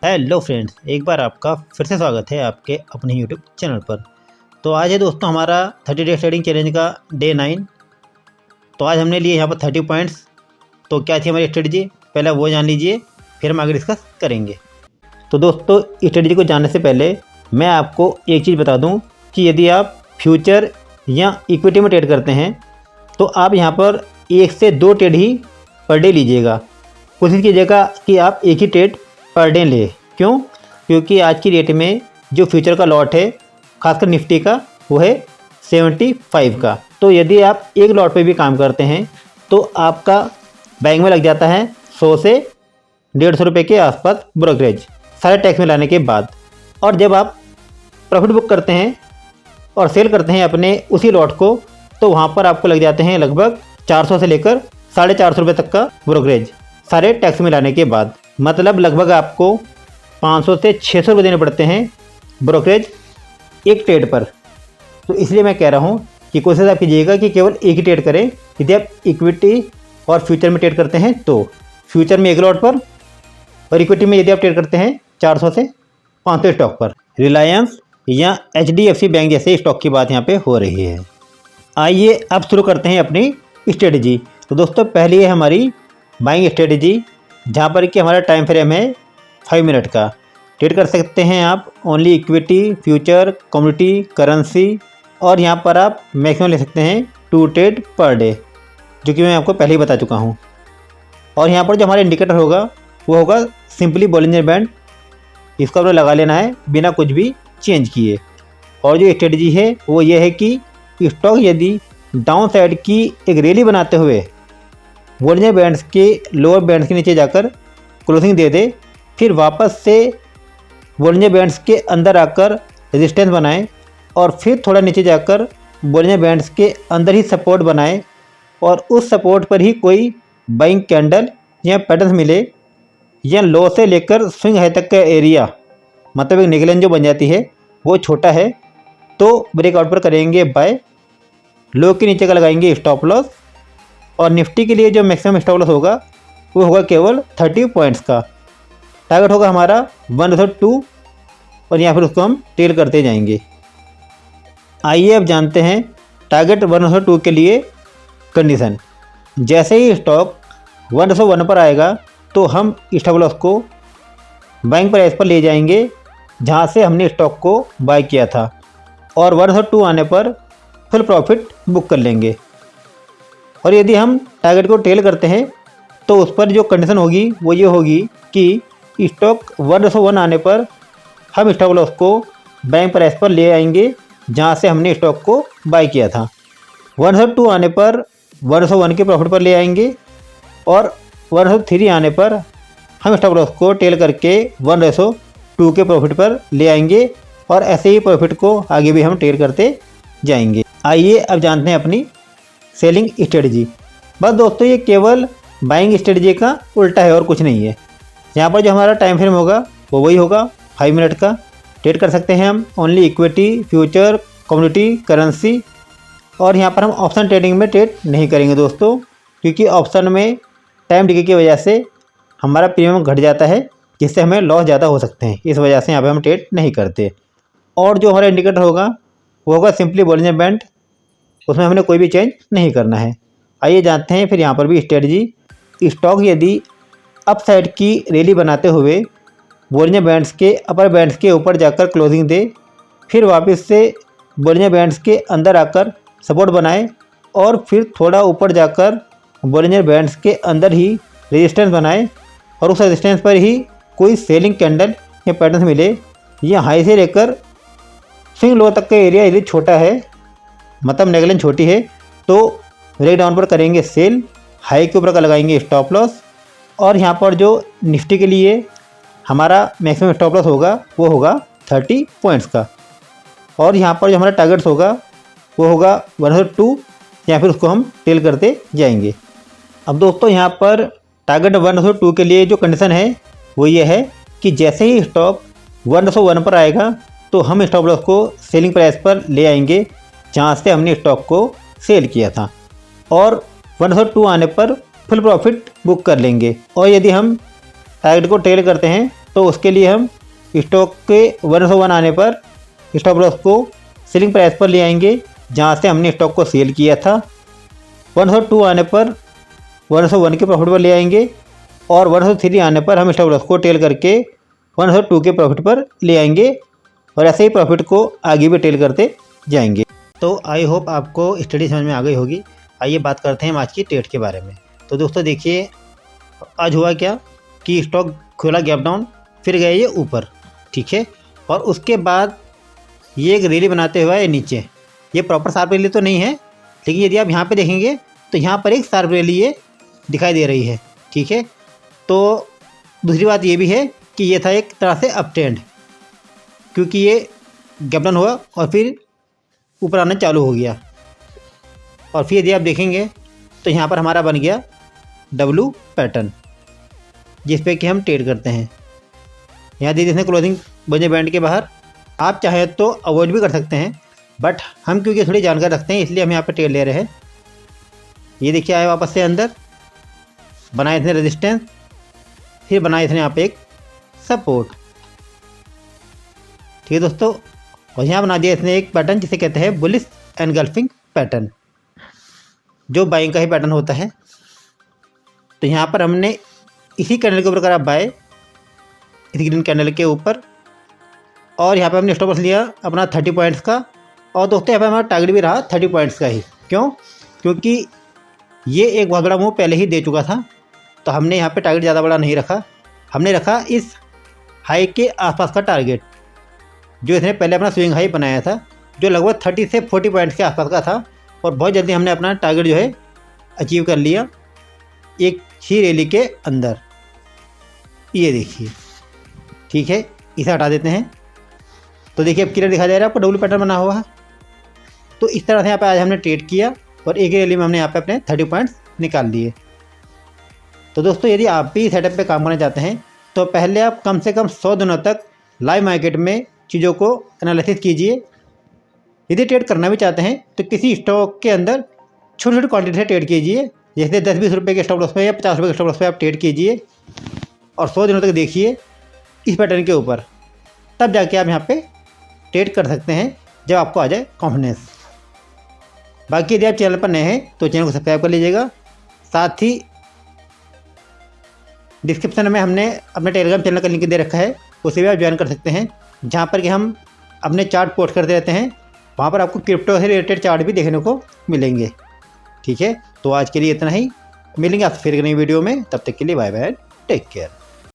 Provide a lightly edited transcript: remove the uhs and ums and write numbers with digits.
Hello friends, एक बार आपका फिर से स्वागत है आपके अपने यूट्यूब चैनल पर। तो आज है दोस्तों हमारा 30 डे ट्रेडिंग चैलेंज का डे 9। तो आज हमने लिए यहाँ पर 30 पॉइंट्स। तो क्या थी हमारी स्ट्रेटजी, पहले वो जान लीजिए, फिर हम आगे डिस्कस करेंगे। तो दोस्तों स्ट्रेटजी को जानने से पहले मैं आपको एक चीज़ बता दूँ कि यदि आप फ्यूचर या इक्विटी में ट्रेड करते हैं तो आप यहाँ पर 1 से 2 ट्रेड ही पर डे लीजिएगा। कोशिश कीजिएगा कि आप एक ही ट्रेड पर डे ले। क्यों? क्योंकि आज की डेट में जो फ्यूचर का लॉट है खासकर निफ्टी का वो है 75 का। तो यदि आप एक लॉट पे भी काम करते हैं तो आपका बैंक में लग जाता है 100 से 150 रुपये के आसपास ब्रोकरेज, सारे टैक्स में लाने के बाद। और जब आप प्रॉफिट बुक करते हैं और सेल करते हैं अपने उसी लॉट को तो वहाँ पर आपको लग जाते हैं लगभग 400 से लेकर 450 रुपये तक का ब्रोकरेज, सारे टैक्स में लाने के बाद। मतलब लगभग आपको 500 से 600 रुपये देने पड़ते हैं ब्रोकरेज एक ट्रेड पर। तो इसलिए मैं कह रहा हूँ कि कोशिश आप कीजिएगा कि केवल एक ही ट्रेड करें। यदि आप इक्विटी और फ्यूचर में ट्रेड करते हैं तो फ्यूचर में एक लॉट पर, और इक्विटी में यदि आप ट्रेड करते हैं 400 से 500 स्टॉक पर। रिलायंस या HDFC बैंक जैसे स्टॉक की बात यहाँ पे हो रही है। आइए अब शुरू करते हैं अपनी स्ट्रेटजी। तो दोस्तों पहली है हमारी बाइंग स्ट्रेटजी, जहाँ पर कि हमारा टाइम फ्रेम है 5 मिनट का। ट्रेड कर सकते हैं आप only equity, future, commodity, currency, और यहाँ पर आप मैक्सिमम ले सकते हैं 2 ट्रेड पर डे, जो कि मैं आपको पहले ही बता चुका हूँ। और यहाँ पर जो हमारा इंडिकेटर होगा वो होगा सिंपली बॉलिंजर बैंड। इसको आपने लगा लेना है बिना कुछ भी चेंज किए। और जो स्ट्रेटजी है वो ये है कि स्टॉक यदि डाउन साइड की एक रैली बनाते हुए बॉलिंजर बैंड्स के लोअर बैंड्स के नीचे जाकर क्लोजिंग दे दे, फिर वापस से बॉलिंजर बैंड्स के अंदर आकर रेजिस्टेंस बनाए, और फिर थोड़ा नीचे जाकर बॉलिंजर बैंड्स के अंदर ही सपोर्ट बनाए, और उस सपोर्ट पर ही कोई बाइंग कैंडल या पैटर्न्स मिले, या लो से लेकर स्विंग हाई तक का एरिया, मतलब एक निकलन जो बन जाती है वो छोटा है, तो ब्रेकआउट पर करेंगे बाय। लो के नीचे का लगाएंगे स्टॉप लॉस। और निफ्टी के लिए जो मैक्सिमम स्टॉप लॉस होगा वो होगा केवल 30 पॉइंट्स का। टारगेट होगा हमारा 1/2, और यहाँ फिर उसको हम ट्रेल करते जाएंगे। आइए अब जानते हैं टारगेट 1/2 के लिए कंडीशन। जैसे ही स्टॉक 1/1 पर आएगा तो हम स्टॉप लॉस को बाइंग प्राइस पर ले जाएंगे जहाँ से हमने स्टॉक को बाय किया था, और 1/2 आने पर फुल प्रॉफिट बुक कर लेंगे। और यदि हम टारगेट को टेल करते हैं तो उस पर जो कंडीशन होगी वो ये होगी कि स्टॉक 1/1 आने पर हम स्टॉप लॉस को बैंक प्राइस पर ले आएंगे जहाँ से हमने स्टॉक को बाय किया था। 1/2 आने पर 1/1 के प्रॉफिट पर ले आएंगे, और 1/3 आने पर हम स्टॉप लॉस को टेल करके 1/2 के प्रॉफिट पर ले आएंगे, और ऐसे ही प्रॉफिट को आगे भी हम टेल करते जाएंगे। आइए अब जानते हैं अपनी सेलिंग स्ट्रेटजी। बस दोस्तों ये केवल बाइंग स्ट्रेटजी का उल्टा है और कुछ नहीं है। यहाँ पर जो हमारा टाइम फ्रेम होगा वो वही होगा 5 मिनट का। ट्रेड कर सकते हैं हम only equity, future, commodity, currency, और यहाँ पर हम ऑप्शन ट्रेडिंग में ट्रेड नहीं करेंगे दोस्तों, क्योंकि ऑप्शन में टाइम डिले की वजह से हमारा प्रीमियम घट जाता है, जिससे हमें लॉस ज़्यादा हो सकते हैं। इस वजह से यहाँ पर हम ट्रेड नहीं करते। और जो हमारा इंडिकेटर होगा वो होगा सिंपली बॉलिंजर बैंड, उसमें हमने कोई भी चेंज नहीं करना है। आइए जानते हैं फिर यहाँ पर भी स्ट्रेटजी। स्टॉक यदि अप साइड की रैली बनाते हुए बॉलिंजर बैंड्स के अपर बैंड्स के ऊपर जाकर क्लोजिंग दे, फिर वापस से बॉलिंजर बैंड्स के अंदर आकर सपोर्ट बनाए, और फिर थोड़ा ऊपर जाकर बॉलिंजर बैंड्स के अंदर ही रेजिस्टेंस बनाए, और उस रेजिस्टेंस पर ही कोई सेलिंग कैंडल या पैटर्न मिले, या हाई से लेकर स्विंग लो तक का एरिया यदि छोटा है, मतलब नेगलेंस छोटी है, तो ब्रेक डाउन पर करेंगे सेल, हाई के ऊपर का लगाएंगे स्टॉप लॉस। और यहाँ पर जो निफ्टी के लिए हमारा मैक्सिमम स्टॉप लॉस होगा वो होगा 30 पॉइंट्स का। और यहाँ पर जो हमारा टारगेट्स होगा वो होगा 1/2, या फिर उसको हम टेल करते जाएंगे। अब दोस्तों यहाँ पर टारगेट 1/2 के लिए जो कंडीशन है वो ये है कि जैसे ही स्टॉक 1/1 पर आएगा तो हम स्टॉप लॉस को सेलिंग प्राइस पर ले आएंगे जहाँ से हमने स्टॉक को सेल किया था, और 1/2 आने पर फुल प्रॉफिट बुक कर लेंगे। और यदि हम टारगेट को ट्रेल करते हैं तो उसके लिए हम स्टॉक के 101 आने पर स्टॉप लॉस को सेलिंग प्राइस पर ले आएंगे जहाँ से हमने स्टॉक को सेल किया था। 102 आने पर 101 के प्रॉफिट पर ले आएंगे और 103 आने पर हम स्टॉप लॉस को टेल करके 102 के प्रॉफिट पर ले आएंगे और ऐसे ही प्रॉफिट को आगे भी टेल करते जाएंगे। तो आई होप आपको स्टडी समझ में आ गई होगी। आइए बात करते हैं आज की ट्रेड के बारे में। तो दोस्तों देखिए, आज हुआ क्या कि स्टॉक खुला गैप डाउन, फिर गए ये ऊपर, ठीक है, और उसके बाद ये एक रैली बनाते हुए नीचे, ये प्रॉपर शार्प रैली तो नहीं है, लेकिन यदि आप यहाँ पे देखेंगे तो यहाँ पर एक शार्प रैली ये दिखाई दे रही है, ठीक है। तो दूसरी बात ये भी है कि ये था एक तरह से अप ट्रेंड, क्योंकि ये गैप डाउन हुआ और फिर ऊपर आना चालू हो गया, और फिर यदि आप देखेंगे तो यहाँ पर हमारा बन गया डब्लू पैटर्न, जिस पे कि हम ट्रेड करते हैं। यहाँ दे देते क्लोजिंग बजे बैंड के बाहर। आप चाहें तो अवॉइड भी कर सकते हैं, बट हम क्योंकि थोड़ी जानकारी रखते हैं इसलिए हम यहाँ पे ट्रेड ले रहे हैं। ये देखिए आए वापस से अंदर, बनाए इसने रेजिस्टेंस, फिर बनाए इसने यहाँ पे एक सपोर्ट, ठीक है दोस्तों। और यहाँ बना दिया इसने एक पैटर्न जिसे कहते हैं बुलिश एनगल्फिंग पैटर्न, जो बाइंग का ही पैटर्न होता है। तो यहाँ पर हमने इसी कैंडल के ऊपर करा बाय, इस ग्रीन कैंडल के ऊपर, और यहाँ पे हमने स्टॉप लॉस लिया अपना 30 पॉइंट्स का। और दोस्तों यहाँ पे हमारा टारगेट भी रहा 30 पॉइंट्स का ही। क्यों? क्योंकि ये एक बहुत बड़ा मूव पहले ही दे चुका था, तो हमने यहाँ पे टारगेट ज़्यादा बड़ा नहीं रखा, हमने रखा इस हाई के आसपास का टारगेट, जो इसने पहले अपना स्विंग हाई बनाया था, जो लगभग 30 से 40 पॉइंट्स के आसपास का था। और बहुत जल्दी हमने अपना टारगेट जो है अचीव कर लिया एक ही रैली के अंदर। ये देखिए, ठीक है, इसे हटा देते हैं। तो देखिए अब क्लियर दिखा दे रहा है आपको, डब्ल्यू पैटर्न बना हुआ है। तो इस तरह से यहाँ पे आज हमने ट्रेड किया और एक ही रैली में हमने यहाँ पे अपने 30 पॉइंट्स निकाल दिए। तो दोस्तों यदि आप भी सेटअप पे काम करना चाहते हैं तो पहले आप कम से कम 100 दिनों तक लाइव मार्केट में चीज़ों को एनालिसिस कीजिए। यदि ट्रेड करना भी चाहते हैं तो किसी स्टॉक के अंदर छोटी छोटी क्वांटिटी से ट्रेड कीजिए, जैसे 10-20 रुपये के स्टॉप लॉस पे या 50 रुपये के स्टॉप लॉस पे आप ट्रेड कीजिए और 100 दिनों तक देखिए इस पैटर्न के ऊपर, तब जाके आप यहाँ पे ट्रेड कर सकते हैं जब आपको आ जाए कॉन्फिडेंस। बाकी यदि आप चैनल पर नए हैं तो चैनल को सब्सक्राइब कर लीजिएगा। साथ ही डिस्क्रिप्शन में हमने अपने टेलीग्राम चैनल का लिंक दे रखा है, उसे भी आप ज्वाइन कर सकते हैं, जहाँ पर कि हम अपने चार्ट पोस्ट करते रहते हैं। वहाँ पर आपको क्रिप्टो से रिलेटेड चार्ट भी देखने को मिलेंगे, ठीक है। तो आज के लिए इतना ही, मिलेंगे आपसे फिर एक नई वीडियो में, तब तक के लिए बाय बाय, टेक केयर।